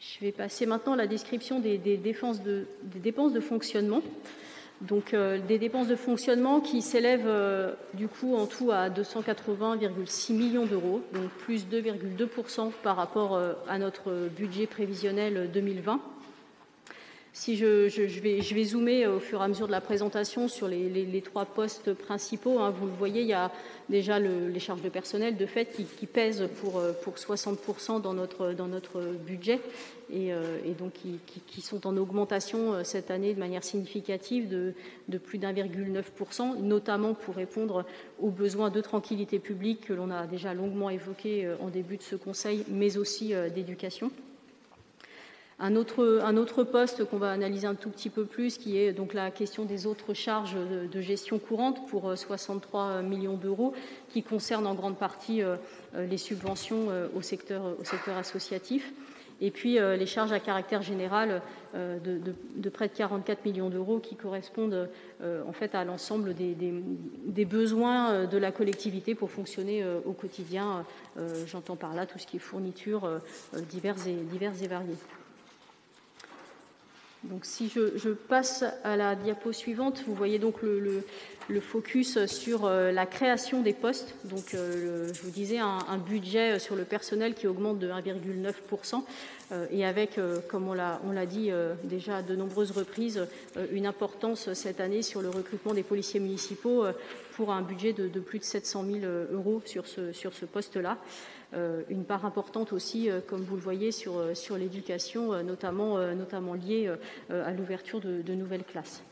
Je vais passer maintenant à la description des dépenses de fonctionnement. Donc des dépenses de fonctionnement qui s'élèvent du coup en tout à 280,6 millions d'euros, donc plus 2,2% par rapport à notre budget prévisionnel 2020. Si je vais zoomer au fur et à mesure de la présentation sur les trois postes principaux. Vous le voyez, il y a déjà les charges de personnel de fait qui pèsent pour 60% dans notre budget et donc qui sont en augmentation cette année de manière significative de plus d'1,9%, notamment pour répondre aux besoins de tranquillité publique que l'on a déjà longuement évoqués en début de ce conseil, mais aussi d'éducation. Un autre poste qu'on va analyser un tout petit peu plus, qui est donc la question des autres charges de gestion courante pour 63 millions d'euros, qui concerne en grande partie les subventions au secteur associatif. Et puis les charges à caractère général de près de 44 millions d'euros qui correspondent en fait à l'ensemble des besoins de la collectivité pour fonctionner au quotidien. J'entends par là tout ce qui est fournitures diverses et variées. Donc, si je passe à la diapo suivante, vous voyez donc le focus sur la création des postes. Donc, je vous disais, un budget sur le personnel qui augmente de 1,9% et avec, comme on l'a dit déjà à de nombreuses reprises, une importance cette année sur le recrutement des policiers municipaux pour un budget de plus de 700 000 euros sur ce poste-là. Une part importante aussi, comme vous le voyez, sur l'éducation, notamment liée à l'ouverture de nouvelles classes.